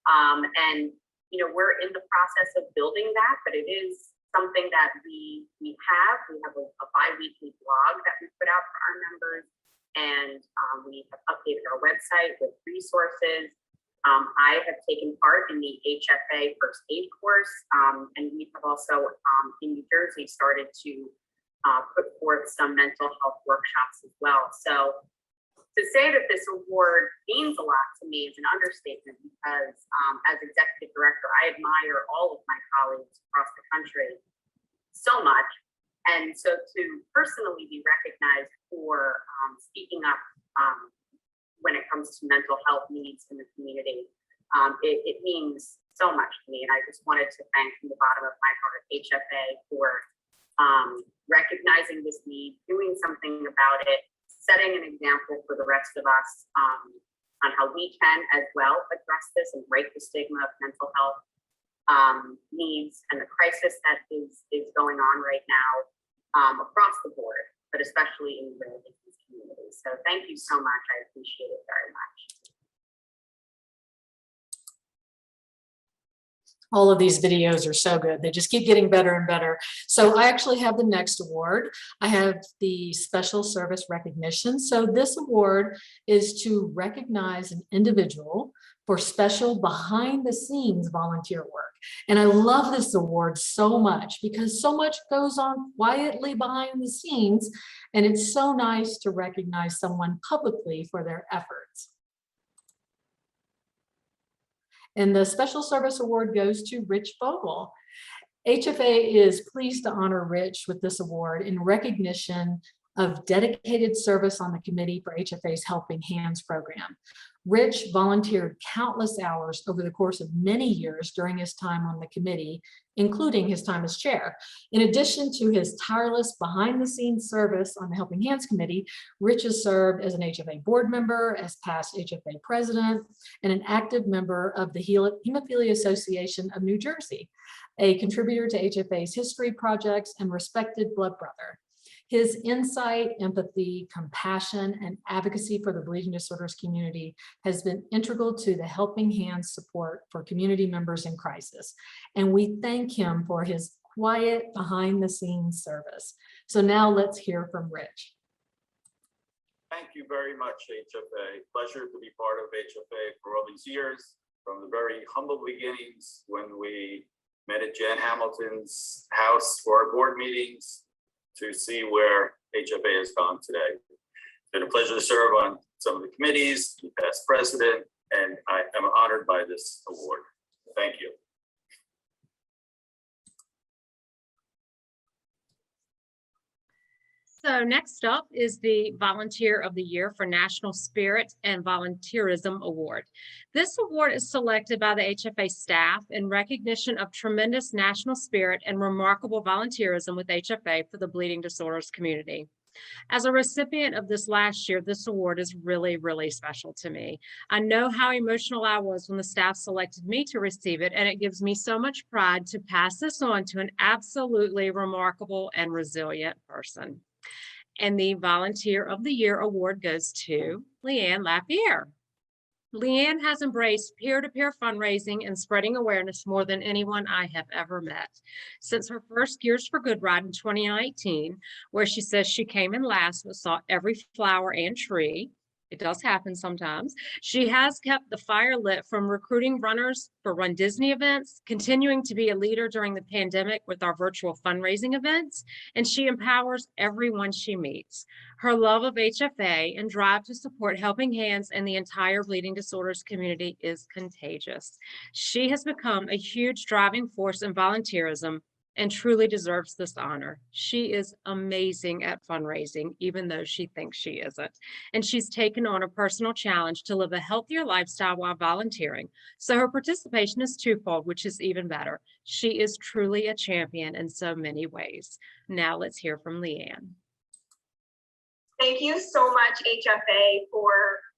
And we're in the process of building that, but it is something that we have. We have a bi-weekly blog that we put out for our members, and we have updated our website with resources. I have taken part in the HFA first aid course, and we have also in New Jersey started to put forth some mental health workshops as well. So to say that this award means a lot to me is an understatement, because as executive director, I admire all of my colleagues across the country so much. And so to personally be recognized for speaking up when it comes to mental health needs in the community, it means so much to me. And I just wanted to thank from the bottom of my heart HFA for recognizing this need, doing something about it, setting an example for the rest of us on how we can as well address this and break the stigma of mental health needs and the crisis that is going on right now across the board, but especially in the rare disease community. So thank you so much. I appreciate it very much. All of these videos are so good. They just keep getting better and better. So I actually have the next award. I have the Special Service Recognition. So this award is to recognize an individual for special behind the scenes volunteer work. And I love this award so much because so much goes on quietly behind the scenes. And it's so nice to recognize someone publicly for their efforts. And the Special Service Award goes to Rich Vogel. HFA is pleased to honor Rich with this award in recognition of dedicated service on the committee for HFA's Helping Hands program. Rich volunteered countless hours over the course of many years during his time on the committee, including his time as chair. In addition to his tireless behind-the-scenes service on the Helping Hands Committee, Rich has served as an HFA board member, as past HFA president, and an active member of the Hemophilia Association of New Jersey, a contributor to HFA's history projects and respected blood brother. His insight, empathy, compassion, and advocacy for the bleeding disorders community has been integral to the Helping Hands support for community members in crisis. And we thank him for his quiet behind-the-scenes service. So now let's hear from Rich. Thank you very much, HFA. Pleasure to be part of HFA for all these years, from the very humble beginnings when we met at Jan Hamilton's house for our board meetings, to see where HFA has gone today. It's been a pleasure to serve on some of the committees, be past president, and I am honored by this award. Thank you. So next up is the Volunteer of the Year for National Spirit and Volunteerism Award. This award is selected by the HFA staff in recognition of tremendous national spirit and remarkable volunteerism with HFA for the bleeding disorders community. As a recipient of this last year, this award is really, really special to me. I know how emotional I was when the staff selected me to receive it, and it gives me so much pride to pass this on to an absolutely remarkable and resilient person. And the Volunteer of the Year award goes to Leanne Lapierre. Leanne has embraced peer-to-peer fundraising and spreading awareness more than anyone I have ever met. Since her first Gears for Good ride in 2019, where she says she came in last but saw every flower and tree, it does happen sometimes, she has kept the fire lit from recruiting runners for Run Disney events, continuing to be a leader during the pandemic with our virtual fundraising events, and she empowers everyone she meets. Her love of HFA and drive to support Helping Hands and the entire bleeding disorders community is contagious. She has become a huge driving force in volunteerism and truly deserves this honor. She is amazing at fundraising, even though she thinks she isn't. And she's taken on a personal challenge to live a healthier lifestyle while volunteering. So her participation is twofold, which is even better. She is truly a champion in so many ways. Now let's hear from Leanne. Thank you so much, HFA, for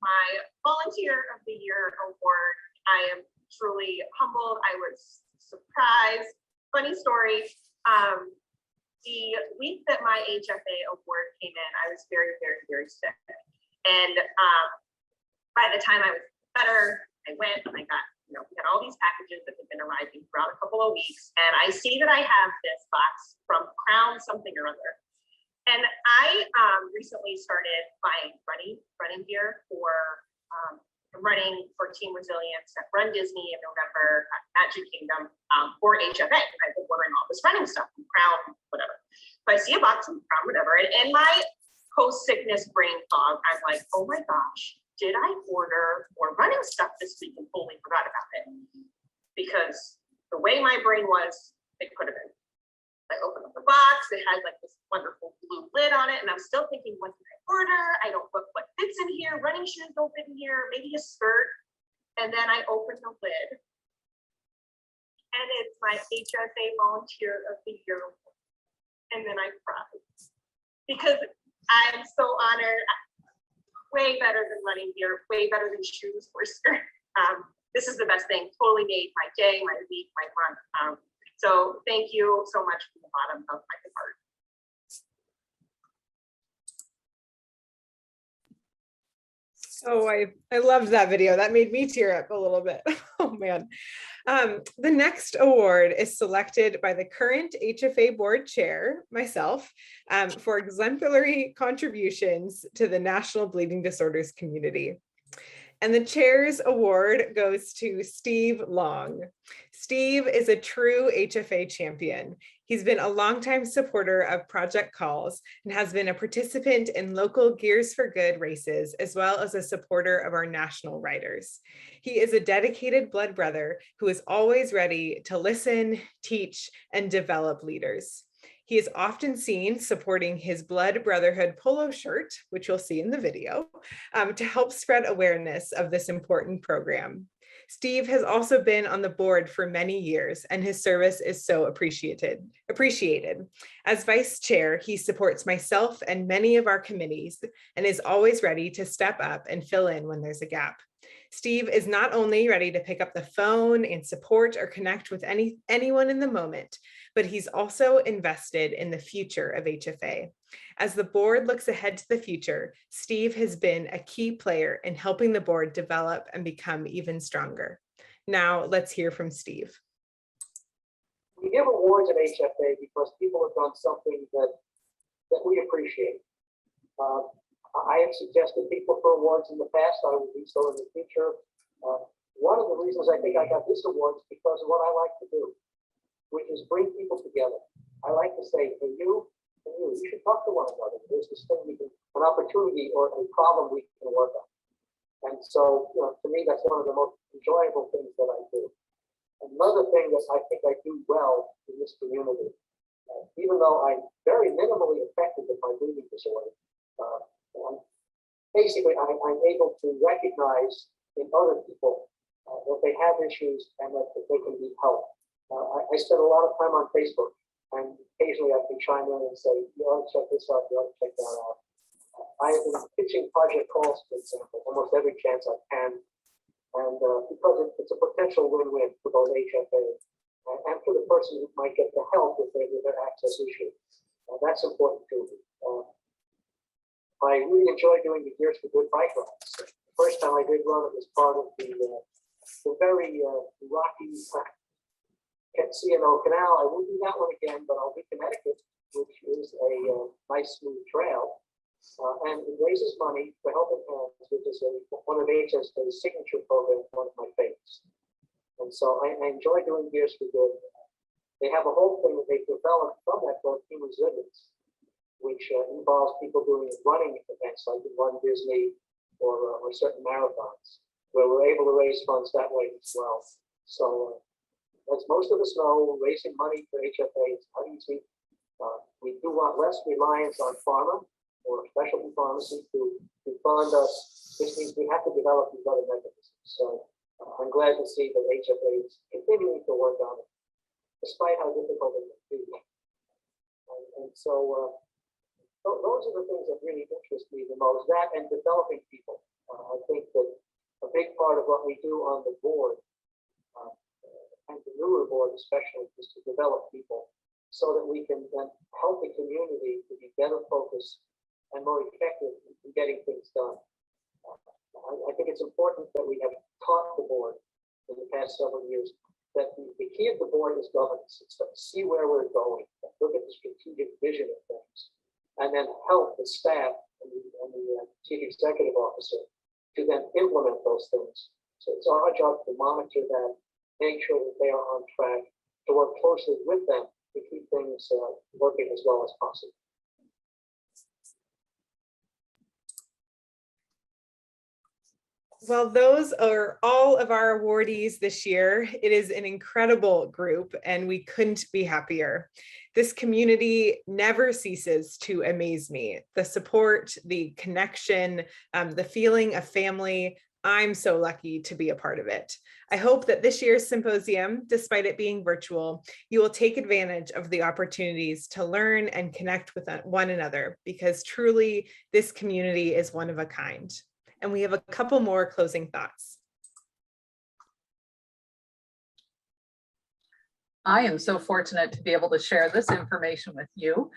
my Volunteer of the Year award. I am truly humbled. I was surprised. Funny story. The week that my HFA award came in, I was very, very, very sick. And by the time I was better, I went and I got, we got all these packages that have been arriving throughout a couple of weeks. And I see that I have this box from Crown something or other. And I recently started buying running gear for running for Team Resilience at Run Disney in November at Magic Kingdom for HFA. I've been ordering all this running stuff from Crown, whatever. So I see a box from Crown, whatever. And in my post-sickness brain fog, I'm like, oh my gosh, did I order more running stuff this week and totally forgot about it? Because the way my brain was, it could have been. I opened up the box, it had like this wonderful blue lid on it, and I'm still thinking, what did I order? I don't know what fits in here, running shoes don't fit in here, maybe a skirt. And then I opened the lid, and it's my HFA Volunteer of the Year award. And then I cried, because I'm so honored. Way better than running gear, way better than shoes or skirt. This is the best thing, totally made my day, my week, my month. So thank you so much from the bottom of my heart. Oh, I loved that video. That made me tear up a little bit. Oh man. The next award is selected by the current HFA board chair, myself, for exemplary contributions to the national bleeding disorders community. And the chair's award goes to Steve Long. Steve is a true HFA champion. He's been a longtime supporter of Project Calls and has been a participant in local Gears for Good races, as well as a supporter of our national riders. He is a dedicated blood brother who is always ready to listen, teach, and develop leaders. He is often seen supporting his Blood Brotherhood polo shirt, which you'll see in the video, to help spread awareness of this important program. Steve has also been on the board for many years, and his service is so appreciated. As vice chair, he supports myself and many of our committees and is always ready to step up and fill in when there's a gap. Steve is not only ready to pick up the phone and support or connect with anyone in the moment, but he's also invested in the future of HFA. As the board looks ahead to the future, Steve has been a key player in helping the board develop and become even stronger. Now let's hear from Steve. We give awards at HFA because people have done something that we appreciate. I have suggested people for awards in the past. I will do so in the future. One of the reasons I think I got this award is because of what I like to do, which is bring people together. I like to say, hey, you should talk to one another. There's this thing an opportunity or a problem we can work on. And so, to me, that's one of the most enjoyable things that I do. Another thing that I think I do well in this community, even though I'm very minimally affected with my bleeding disorder, basically I'm able to recognize in other people that they have issues and that they can be helped. I spend a lot of time on Facebook, and occasionally I can chime in and say, you ought to check this out, you ought to check that out. I have been pitching Project Calls, for example, almost every chance I can. And because it's a potential win-win for both HFA and for the person who might get the help with their access issue. That's important to me. I really enjoy doing the Gears for Good bike rides. first time I did run, it was part of the very rocky CNO Canal. I won't do that one again, but I'll do Connecticut, which is a nice smooth trail. And it raises money for Helping Hands, which is one of HSA's signature programs, one of my favorites. And so I enjoy doing Gears for Good. They have a whole thing that they developed from that called Team Resilience, which involves people doing running events like the Run Disney or certain marathons, where we're able to raise funds that way as well. So that's most of the snow. Raising money for HFA is not easy. We do want less reliance on pharma or specialty pharmacy to fund us. This means we have to develop these other mechanisms. So I'm glad to see that HFA is continuing to work on it, despite how difficult it can be. And so those are the things that really interest me the most, that and developing people. I think that a big part of what we do on the board, and the newer board especially, is to develop people so that we can then help the community to be better focused and more effective in getting things done. I think it's important that we have taught the board in the past several years that the key of the board is governance. It's to see where we're going, look at the strategic vision of things, and then help the staff and the chief executive officer to then implement those things. So it's our job to monitor that, make sure that they are on track, to work closely with them to keep things working as well as possible. Well, those are all of our awardees this year. It is an incredible group, and we couldn't be happier. This community never ceases to amaze me. The support, the connection, the feeling of family. I'm so lucky to be a part of it. I hope that this year's symposium, despite it being virtual, you will take advantage of the opportunities to learn and connect with one another, because truly this community is one of a kind. And we have a couple more closing thoughts. I am so fortunate to be able to share this information with you.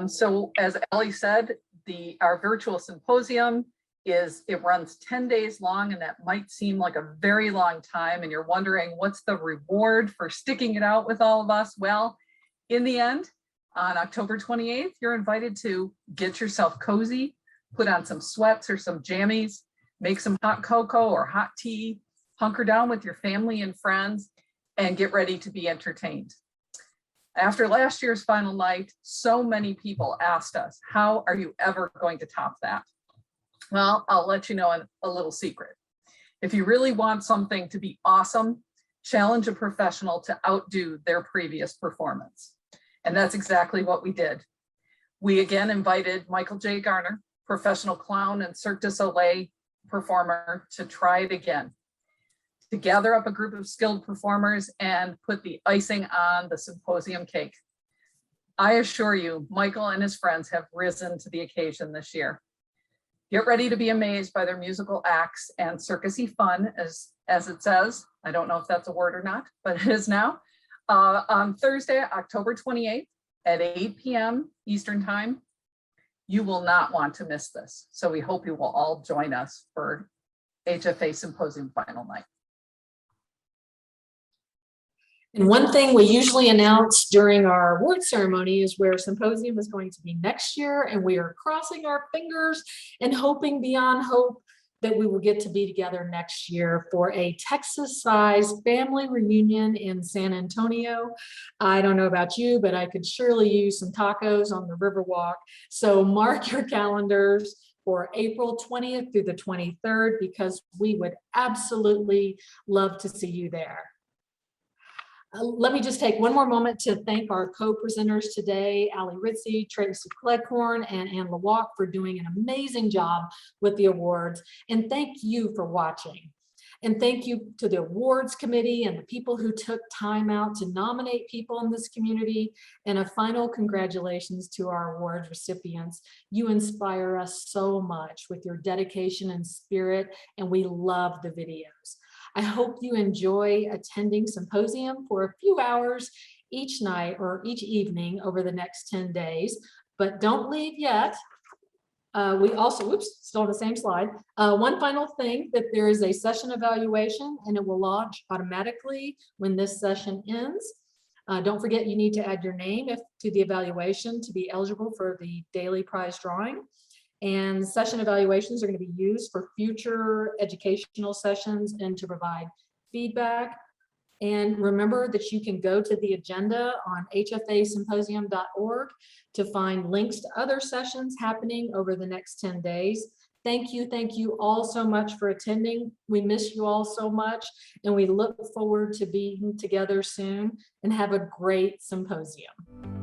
So as Ellie said, our virtual symposium runs 10 days long, and that might seem like a very long time, and you're wondering what's the reward for sticking it out with all of us. Well, in the end, on October 28th, you're invited to get yourself cozy, put on some sweats or some jammies, make some hot cocoa or hot tea, hunker down with your family and friends, and get ready to be entertained. After last year's final night, so many people asked us, how are you ever going to top that? Well, I'll let you know a little secret. If you really want something to be awesome, challenge a professional to outdo their previous performance. And that's exactly what we did. We again invited Michael J. Garner, professional clown and Cirque du Soleil performer, to try it again, to gather up a group of skilled performers and put the icing on the symposium cake. I assure you, Michael and his friends have risen to the occasion this year. Get ready to be amazed by their musical acts and circusy fun, as it says. I don't know if that's a word or not, but it is now. On Thursday, October 28th at 8 p.m. Eastern Time. You will not want to miss this. So we hope you will all join us for HFA Symposium Final Night. And one thing we usually announce during our award ceremony is where Symposium is going to be next year, and we are crossing our fingers and hoping beyond hope that we will get to be together next year for a Texas-sized family reunion in San Antonio. I don't know about you, but I could surely use some tacos on the Riverwalk. So mark your calendars for April 20th through the 23rd, because we would absolutely love to see you there. Let me just take one more moment to thank our co-presenters today, Ali Ritzy, Tracy Clayton, and Ann Lewalk, for doing an amazing job with the awards. And thank you for watching. And thank you to the awards committee and the people who took time out to nominate people in this community. And a final congratulations to our awards recipients. You inspire us so much with your dedication and spirit, and we love the videos. I hope you enjoy attending Symposium for a few hours each night or each evening over the next 10 days, but don't leave yet. We also, whoops, still on the same slide. One final thing, that there is a session evaluation and it will launch automatically when this session ends. Don't forget, you need to add your name to the evaluation to be eligible for the daily prize drawing. And session evaluations are going to be used for future educational sessions and to provide feedback. And remember that you can go to the agenda on hfasymposium.org to find links to other sessions happening over the next 10 days. Thank you all so much for attending. We miss you all so much, and we look forward to being together soon, and have a great symposium.